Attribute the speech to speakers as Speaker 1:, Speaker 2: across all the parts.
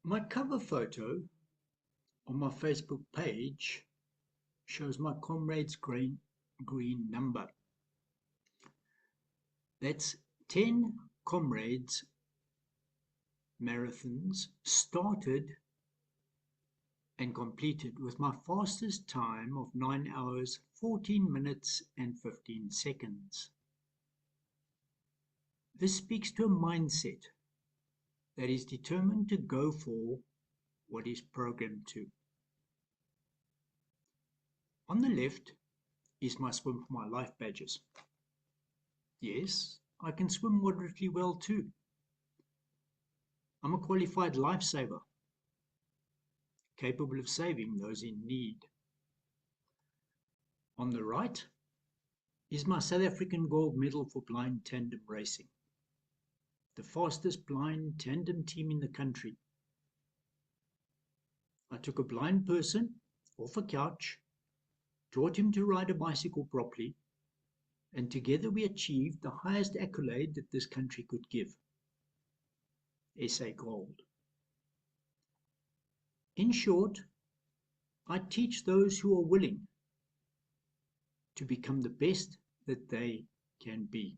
Speaker 1: My cover photo on my Facebook page shows my comrades green number. That's 10 comrades marathons started and completed with my fastest time of 9 hours, 14 minutes and 15 seconds. This speaks to a mindset that is determined to go for what is programmed to. On the left is my Swim for My Life badges. Yes, I can swim moderately well too. I'm a qualified lifesaver, capable of saving those in need. On the right is my South African gold medal for blind tandem racing, the fastest blind tandem team in the country. I took a blind person off a couch, taught him to ride a bicycle properly, and together we achieved the highest accolade that this country could give, SA Gold. In short, I teach those who are willing to become the best that they can be.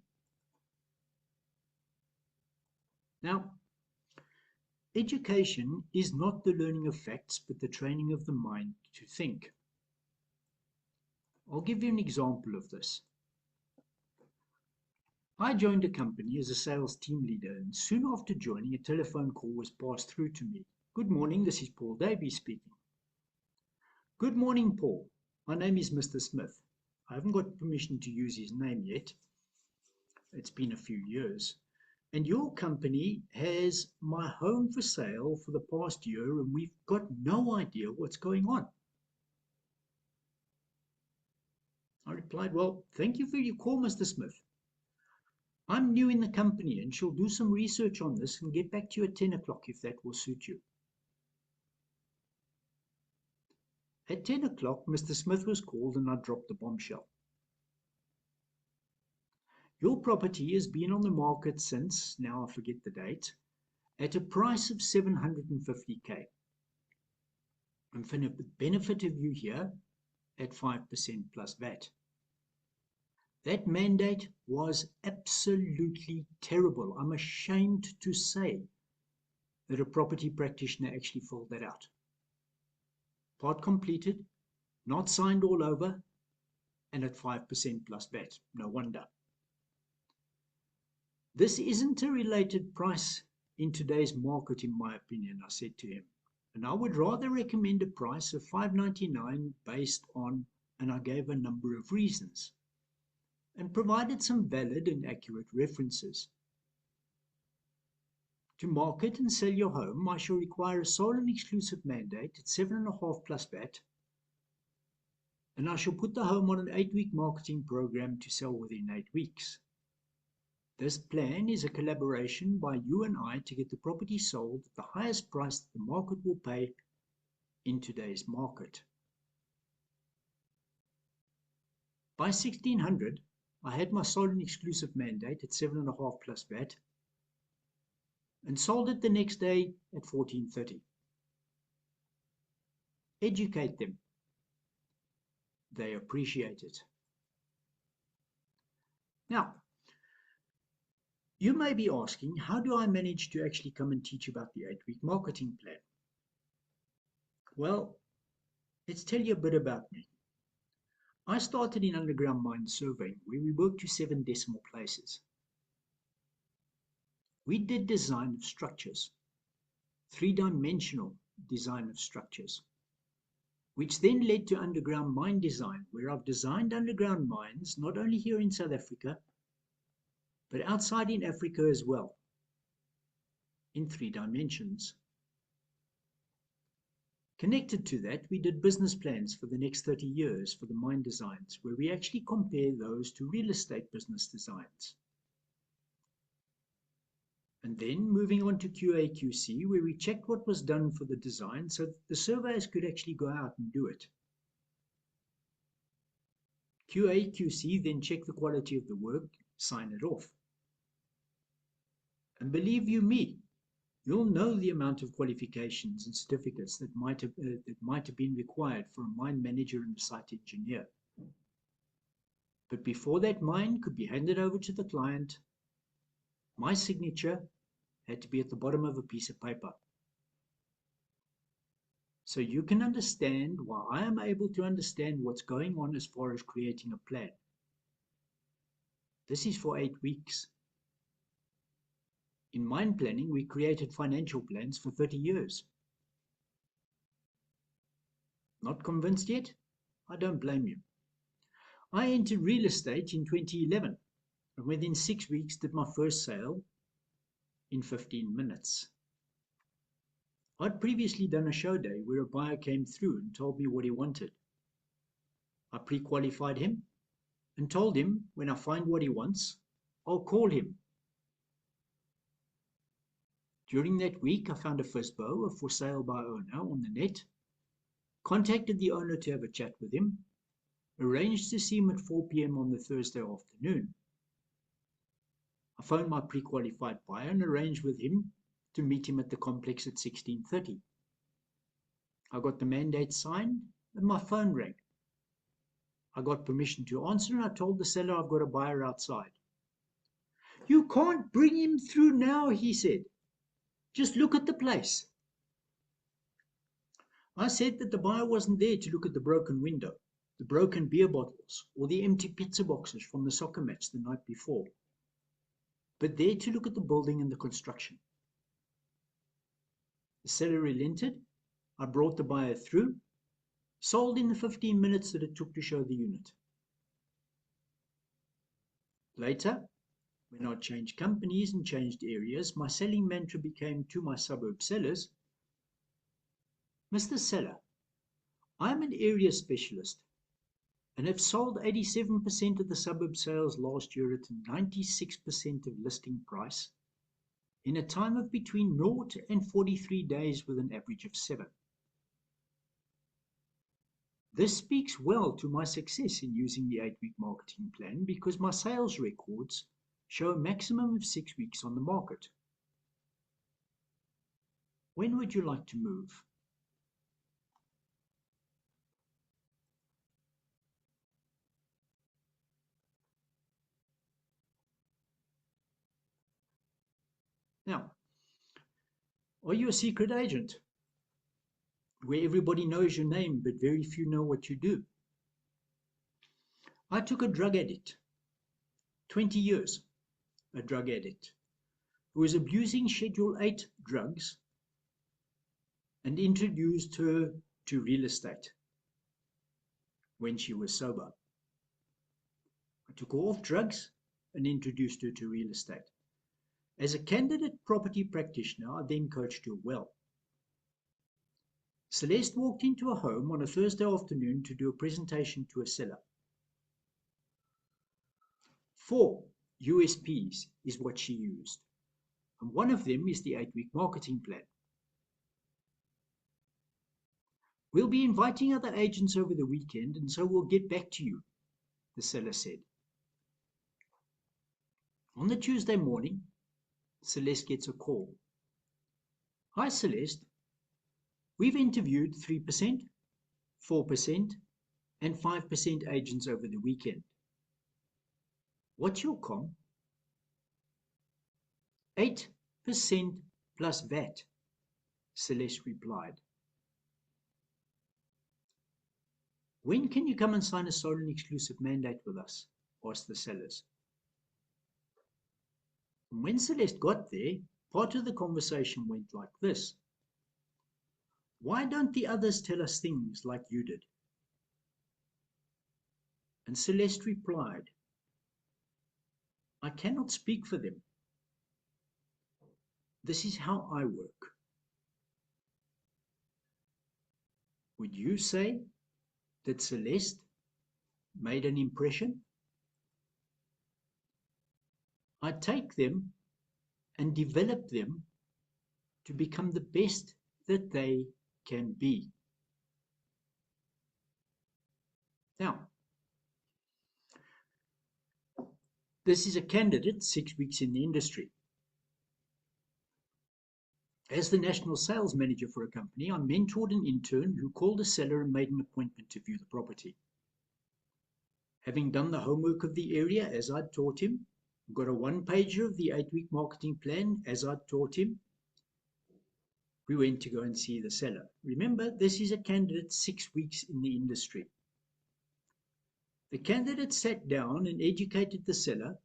Speaker 1: Now, education is not the learning of facts, but the training of the mind to think. I'll give you an example of this. I joined a company as a sales team leader, and soon after joining, a telephone call was passed through to me. Good morning, this is Paul Davies speaking. Good morning, Paul. My name is Mr. Smith. I haven't got permission to use his name yet. It's been a few years. And your company has my home for sale for the past year, and we've got no idea what's going on. I replied, well, thank you for your call, Mr. Smith. I'm new in the company and shall do some research on this and get back to you at 10 o'clock if that will suit you. At 10 o'clock, Mr. Smith was called and I dropped the bombshell. Your property has been on the market since, now I forget the date, at a price of 750k. And for the benefit of you here, at 5% plus VAT. That mandate was absolutely terrible. I'm ashamed to say that a property practitioner actually filled that out. Part completed, not signed all over, and at 5% plus VAT. No wonder. This isn't a related price in today's market, in my opinion, I said to him. And I would rather recommend a price of $599 based on, and I gave a number of reasons, and provided some valid and accurate references. To market and sell your home, I shall require a sole and exclusive mandate at 7.5 plus VAT, and I shall put the home on an 8-week marketing program to sell within 8 weeks. This plan is a collaboration by you and I to get the property sold at the highest price that the market will pay in today's market. By 1600, I had my sole and exclusive mandate at 7.5 plus VAT and sold it the next day at 1430. Educate them. They appreciate it. Now, you may be asking, how do I manage to actually come and teach about the 8-week marketing plan? Well, let's tell you a bit about me. I started in underground mine surveying, where we worked to 7 decimal places. We did design of structures, 3-dimensional design of structures, which then led to underground mine design, where I've designed underground mines, not only here in South Africa, but outside in Africa as well, in 3 dimensions. Connected to that, we did business plans for the next 30 years for the mine designs, where we actually compare those to real estate business designs. And then moving on to QA/QC, where we checked what was done for the design so that the surveyors could actually go out and do it. QA/QC then check the quality of the work, sign it off. And believe you me, You'll know the amount of qualifications and certificates that might have been required for a mine manager and a site engineer. But before that mine could be handed over to the client, my signature had to be at the bottom of a piece of paper. So you can understand why I am able to understand what's going on as far as creating a plan. This is for 8 weeks. In mine planning, we created financial plans for 30 years. Not convinced yet? I don't blame you. I entered real estate in 2011 and within 6 weeks did my first sale in 15 minutes. I'd previously done a show day where a buyer came through and told me what he wanted. I pre-qualified him and told him when I find what he wants, I'll call him. During that week, I found a FSBO, a for sale by owner, on the net, contacted the owner to have a chat with him, arranged to see him at 4 p.m. on the Thursday afternoon. I phoned my pre-qualified buyer and arranged with him to meet him at the complex at 16:30. I got the mandate signed and my phone rang. I got permission to answer and I told the seller I've got a buyer outside. "You can't bring him through now," he said. "Just look at the place." I said that the buyer wasn't there to look at the broken window, the broken beer bottles, or the empty pizza boxes from the soccer match the night before, but there to look at the building and the construction. The seller relented. I brought the buyer through, sold in the 15 minutes that it took to show the unit. Later, when I changed companies and changed areas, my selling mantra became to my suburb sellers, "Mr. Seller, I am an area specialist and have sold 87% of the suburb sales last year at 96% of listing price in a time of between 0 and 43 days with an average of 7. This speaks well to my success in using the 8-week marketing plan because my sales records show a maximum of 6 weeks on the market. When would you like to move?" Now, are you a secret agent where everybody knows your name but very few know what you do? I took a drug addict, 20 years, a drug addict, who was abusing Schedule 8 drugs and introduced her to real estate when she was sober. I took her off drugs and introduced her to real estate. As a candidate property practitioner, I then coached her well. Celeste walked into a home on a Thursday afternoon to do a presentation to a seller. 4 USPs is what she used, and one of them is the 8-week marketing plan. "We'll be inviting other agents over the weekend, and so we'll get back to you," the seller said. On the Tuesday morning, Celeste gets a call. "Hi Celeste, we've interviewed 3%, 4%, and 5% agents over the weekend. What's your comp?" 8% plus VAT, Celeste replied. "When can you come and sign a sole and exclusive mandate with us?" asked the sellers. And when Celeste got there, part of the conversation went like this: "Why don't the others tell us things like you did?" And Celeste replied, "I cannot speak for them. This is how I work." Would you say that Celeste made an impression? I take them and develop them to become the best that they can be. Now, this is a candidate 6 weeks in the industry. As the national sales manager for a company, I mentored an intern who called a seller and made an appointment to view the property. Having done the homework of the area as I'd taught him, got a one-pager of the 8-week marketing plan as I'd taught him, we went to go and see the seller. Remember, this is a candidate 6 weeks in the industry. The candidate sat down and educated the seller,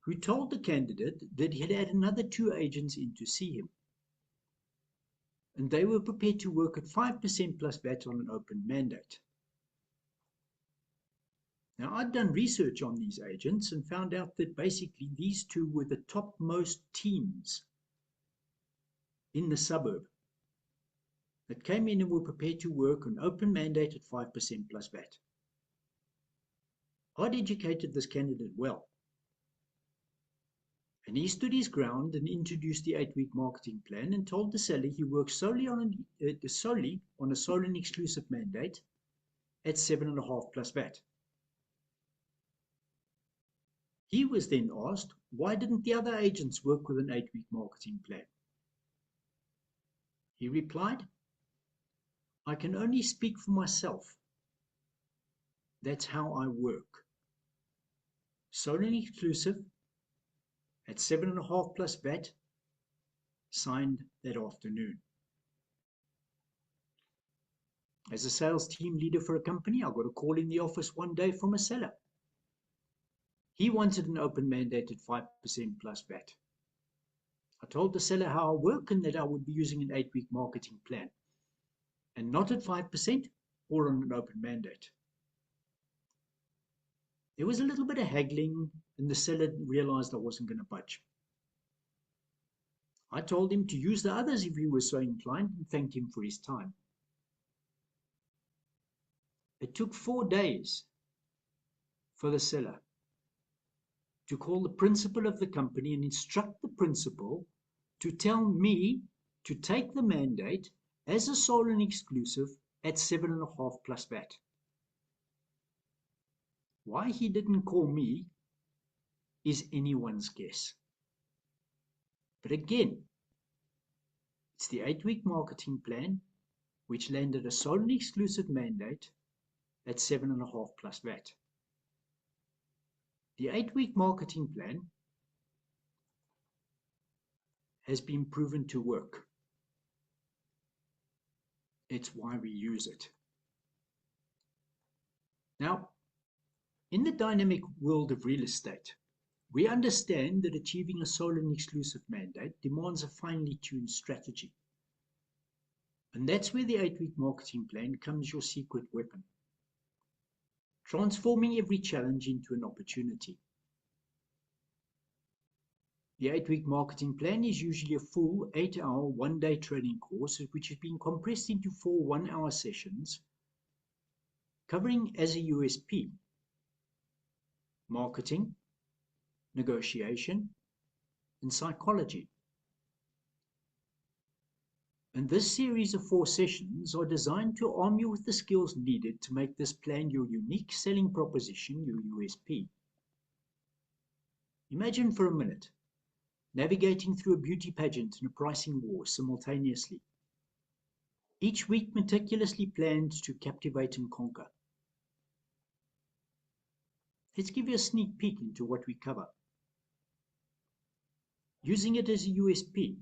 Speaker 1: who told the candidate that he had had another 2 agents in to see him, and they were prepared to work at 5% plus VAT on an open mandate. Now, I'd done research on these agents and found out that basically these 2 were the topmost teams in the suburb that came in and were prepared to work on open mandate at 5% plus VAT. I'd educated this candidate well, and he stood his ground and introduced the 8-week marketing plan and told the seller he worked solely on a sole and exclusive mandate at 7.5% plus VAT. He was then asked, why didn't the other agents work with an 8-week marketing plan? He replied, I can only speak for myself. That's how I work. Sole and exclusive at 7.5% plus VAT, signed that afternoon. As a sales team leader for a company, I got a call in the office one day from a seller. He wanted an open mandate at 5% plus VAT. I told the seller how I work and that I would be using an 8-week marketing plan, and not at 5% or on an open mandate. There was a little bit of haggling, and the seller realized I wasn't going to budge. I told him to use the others if he was so inclined and thanked him for his time. It took 4 days for the seller to call the principal of the company and instruct the principal to tell me to take the mandate as a sole and exclusive at 7.5% plus VAT. Why he didn't call me is anyone's guess. But again, it's the 8-week marketing plan which landed a sole and exclusive mandate at 7.5% plus VAT. The 8-week marketing plan has been proven to work. It's why we use it. Now, in the dynamic world of real estate, we understand that achieving a sole and exclusive mandate demands a finely tuned strategy. And that's where the 8-week marketing plan comes your secret weapon, transforming every challenge into an opportunity. The 8-week marketing plan is usually a full 8-hour, 1-day training course, which has been compressed into 4 one-hour sessions, covering as a USP: marketing, negotiation, and psychology. And this series of 4 sessions are designed to arm you with the skills needed to make this plan your unique selling proposition, your USP. Imagine for a minute navigating through a beauty pageant and a pricing war simultaneously, each week meticulously planned to captivate and conquer. Let's give you a sneak peek into what we cover. Using it as a USP,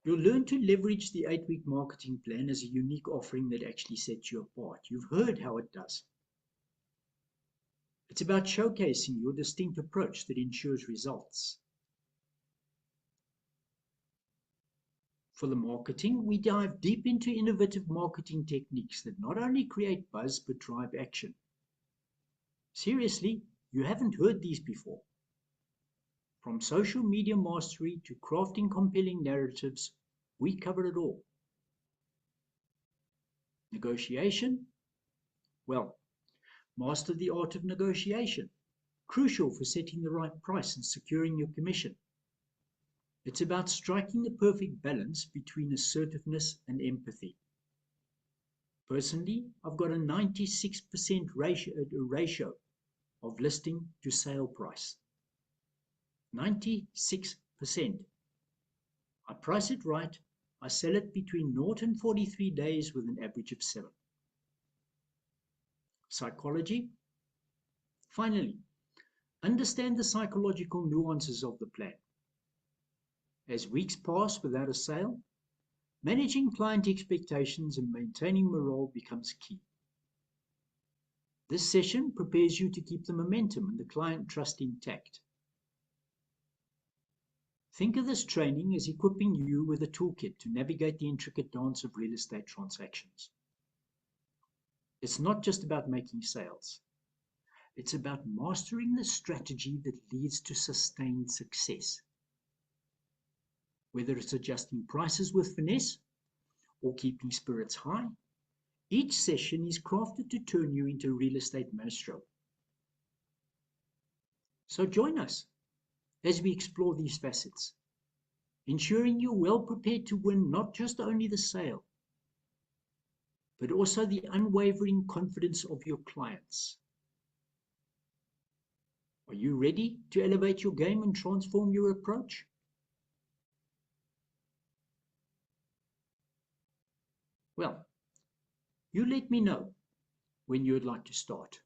Speaker 1: you'll learn to leverage the 8-week marketing plan as a unique offering that actually sets you apart. You've heard how it does. It's about showcasing your distinct approach that ensures results. For the marketing, we dive deep into innovative marketing techniques that not only create buzz but drive action. Seriously, you haven't heard these before. From social media mastery to crafting compelling narratives, we cover it all. Negotiation? Well, master the art of negotiation, crucial for setting the right price and securing your commission. It's about striking the perfect balance between assertiveness and empathy. Personally, I've got a 96% ratio of listing to sale price. 96%. I price it right. I sell it between 0 and 43 days with an average of 7. Psychology. Finally, understand the psychological nuances of the plan. As weeks pass without a sale, managing client expectations and maintaining morale becomes key. This session prepares you to keep the momentum and the client trust intact. Think of this training as equipping you with a toolkit to navigate the intricate dance of real estate transactions. It's not just about making sales. It's about mastering the strategy that leads to sustained success. Whether it's adjusting prices with finesse or keeping spirits high, each session is crafted to turn you into a real estate maestro. So join us as we explore these facets, ensuring you're well prepared to win not just only the sale, but also the unwavering confidence of your clients. Are you ready to elevate your game and transform your approach? Well, you let me know when you would like to start.